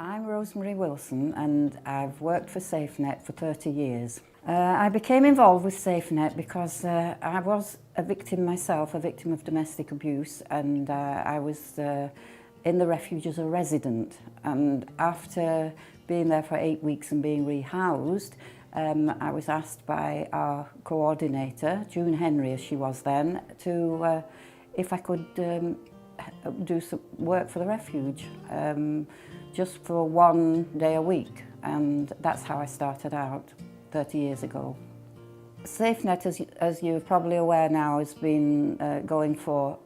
I'm Rosemary Wilson and I've worked for SafeNet for 30 years. I became involved with SafeNet because I was a victim myself, a victim of domestic abuse, and I was in the refuge as a resident. And after being there for 8 weeks and being rehoused, I was asked by our coordinator, June Henry as she was then, to if I could do some work for the refuge, just for 1 day a week, and that's how I started out 30 years ago. SafeNet, as you're probably aware now, has been going for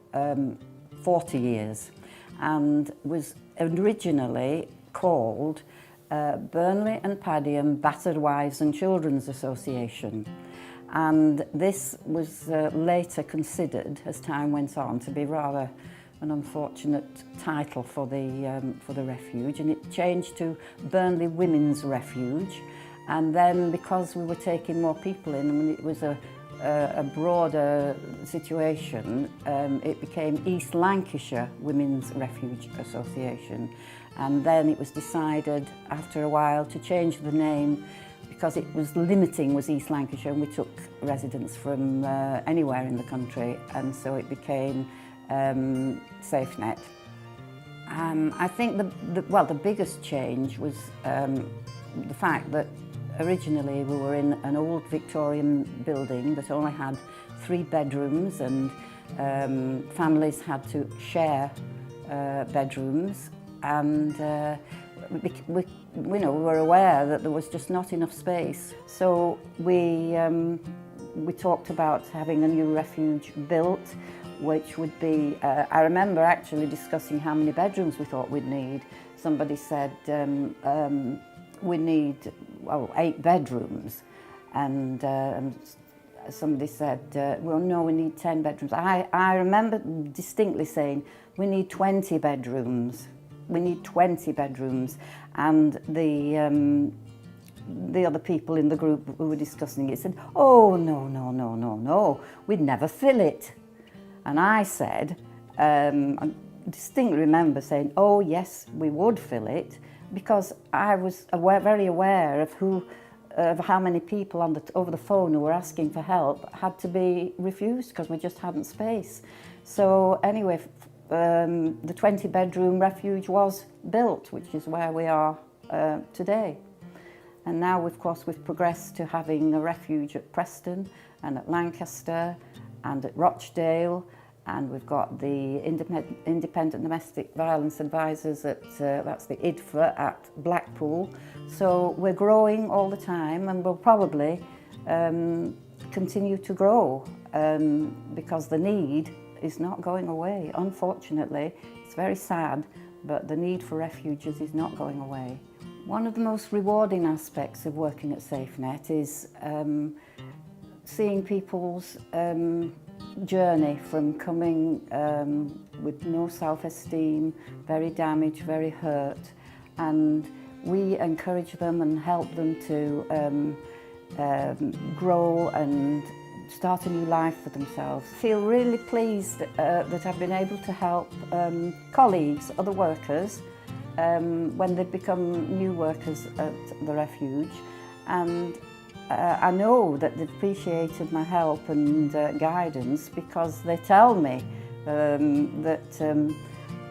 40 years and was originally called Burnley and Padiham Battered Wives and Children's Association. And this was later considered, as time went on, to be rather an unfortunate title for the refuge, and it changed to Burnley Women's Refuge. And then, because we were taking more people in and it was a broader situation, it became East Lancashire Women's Refuge Association. And then it was decided after a while to change the name because it was limiting was East Lancashire, and we took residents from anywhere in the country, and so it became SafeNet. I think the biggest change was the fact that originally we were in an old Victorian building that only had 3 bedrooms, and families had to share bedrooms, and we were aware that there was just not enough space. So we talked about having a new refuge built, which would be, I remember actually discussing how many bedrooms we thought we'd need. Somebody said we need 8 bedrooms, and somebody said, well, no, we need 10 bedrooms. I remember distinctly saying, we need 20 bedrooms. We need 20 bedrooms. And the other people in the group who were discussing it said, oh, no, we'd never fill it. And I said, I distinctly remember saying, oh yes, we would fill it, because I was very aware of how many people over the phone who were asking for help had to be refused because we just hadn't space. So anyway, the 20-bedroom refuge was built, which is where we are today. And now, of course, we've progressed to having a refuge at Preston and at Lancaster and at Rochdale, and we've got the Independent Domestic Violence Advisors at, that's the IDFA at Blackpool. So we're growing all the time, and we'll probably continue to grow because the need is not going away. Unfortunately, it's very sad, but the need for refuges is not going away. One of the most rewarding aspects of working at SafeNet is seeing people's journey from coming with no self-esteem, very damaged, very hurt, and we encourage them and help them to grow and start a new life for themselves. I feel really pleased that I've been able to help colleagues, other workers, when they've become new workers at the refuge, and I know that they've appreciated my help and guidance because they tell me that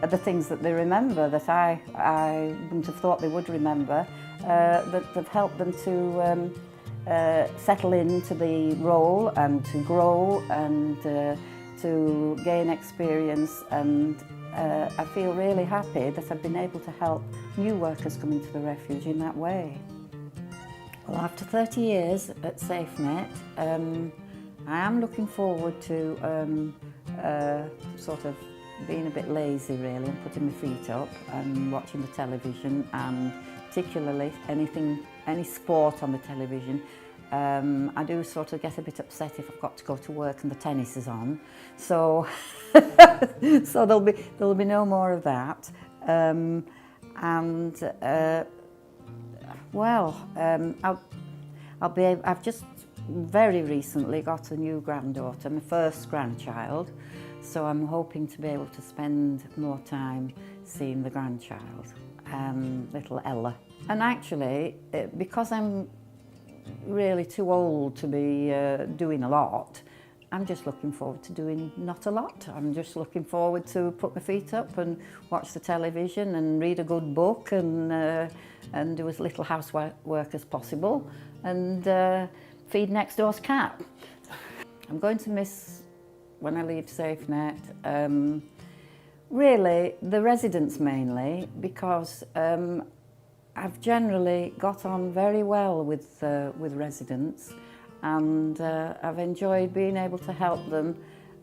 the things that they remember that I wouldn't have thought they would remember, that have helped them to settle into the role and to grow and to gain experience, and I feel really happy that I've been able to help new workers come into the refuge in that way. Well, after 30 years at SafeNet, I am looking forward to sort of being a bit lazy really, and putting my feet up and watching the television, and particularly any sport on the television. I do sort of get a bit upset if I've got to go to work and the tennis is on, so so there'll be no more of that. I've just very recently got a new granddaughter, my first grandchild, so I'm hoping to be able to spend more time seeing the grandchild. little Ella. And actually, because I'm really too old to be doing a lot, I'm just looking forward to doing not a lot. I'm just looking forward to put my feet up and watch the television and read a good book and do as little housework as possible and feed next door's cat. I'm going to miss, when I leave SafeNet, really the residents mainly, because I've generally got on very well with residents, and I've enjoyed being able to help them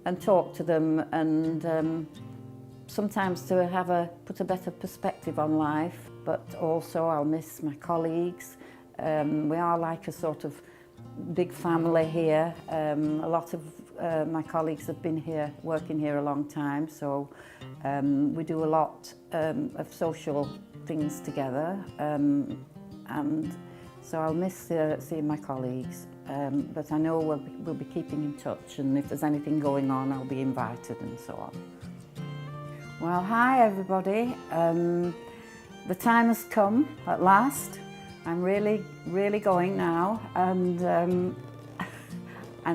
and talk to them, and sometimes to put a better perspective on life. But also I'll miss my colleagues. We are like a sort of big family here. A lot of my colleagues have been here, working here a long time, so we do a lot of social things together, and so I'll miss seeing my colleagues, but I know we'll be keeping in touch, and if there's anything going on I'll be invited and so on. Well, hi everybody. The time has come at last. I'm really going now, and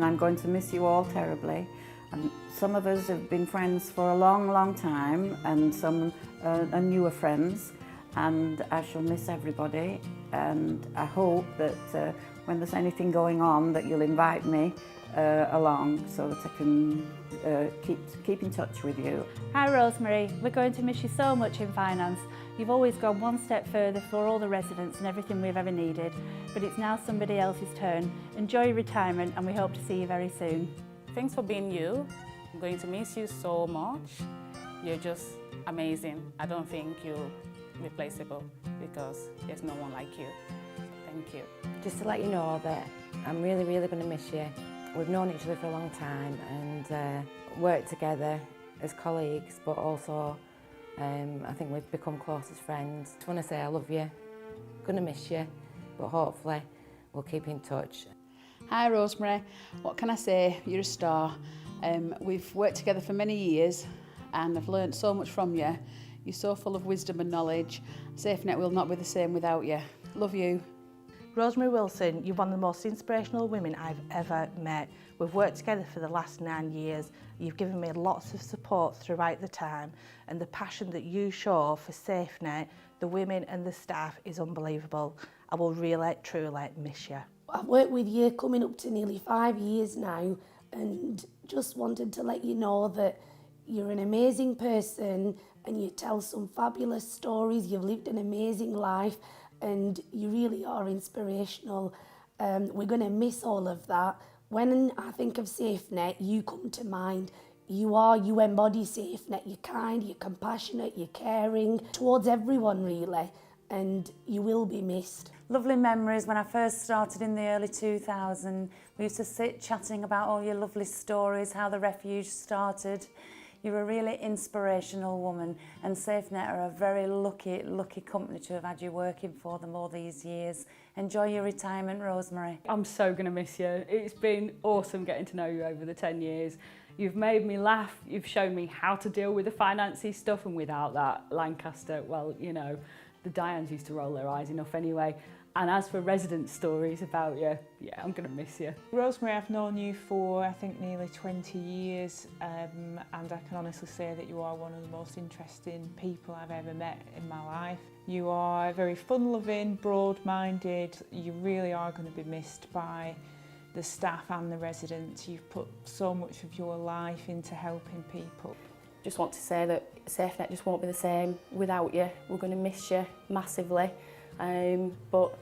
I'm going to miss you all terribly. And some of us have been friends for a long time, and some are newer friends, and I shall miss everybody. And I hope that when there's anything going on that you'll invite me along so that I can keep in touch with you. Hi Rosemary, we're going to miss you so much in finance. You've always gone one step further for all the residents and everything we've ever needed, but it's now somebody else's turn. Enjoy your retirement, and we hope to see you very soon. Thanks for being you. I'm going to miss you so much. You're just amazing. I don't think you're replaceable because there's no one like you. Thank you. Just to let you know that I'm really going to miss you. We've known each other for a long time and worked together as colleagues, but also I think we've become close as friends. Just want to say I love you. Gonna miss you, but hopefully we'll keep in touch. Hi Rosemary, what can I say? You're a star. We've worked together for many years and I've learnt so much from you. You're so full of wisdom and knowledge. SafeNet will not be the same without you. Love you. Rosemary Wilson, you're one of the most inspirational women I've ever met. We've worked together for the last 9 years. You've given me lots of support throughout the time, and the passion that you show for SafeNet, the women and the staff, is unbelievable. I will really, truly miss you. I've worked with you coming up to nearly 5 years now, and just wanted to let you know that you're an amazing person and you tell some fabulous stories. You've lived an amazing life and you really are inspirational. We're going to miss all of that. When I think of SafeNet, you come to mind. You embody SafeNet. You're kind, you're compassionate, you're caring towards everyone really, and you will be missed. Lovely memories when I first started in the early 2000s. We used to sit chatting about all your lovely stories, how the refuge started. You're a really inspirational woman, and SafeNet are a very lucky company to have had you working for them all these years. Enjoy your retirement, Rosemary. I'm so going to miss you. It's been awesome getting to know you over the 10 years. You've made me laugh, you've shown me how to deal with the financy stuff, and without that, Lancaster, well, you know, the Dianes used to roll their eyes enough anyway. And as for resident stories about you, yeah, I'm going to miss you. Rosemary, I've known you for, I think, nearly 20 years, and I can honestly say that you are one of the most interesting people I've ever met in my life. You are very fun-loving, broad-minded. You really are going to be missed by the staff and the residents. You've put so much of your life into helping people. Just want to say that SafeNet just won't be the same without you. We're going to miss you massively, but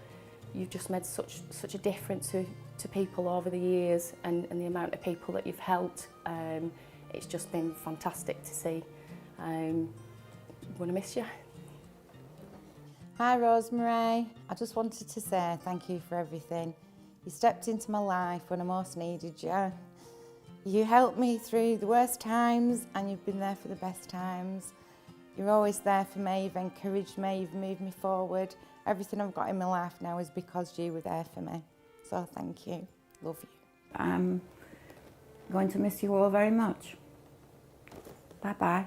you've just made such a difference to people over the years, and the amount of people that you've helped. It's just been fantastic to see. I'm going to miss you. Hi Rosemary, I just wanted to say thank you for everything. You stepped into my life when I most needed you. You helped me through the worst times and you've been there for the best times. You're always there for me, you've encouraged me, you've moved me forward. Everything I've got in my life now is because you were there for me. So thank you, love you. I'm going to miss you all very much. Bye-bye.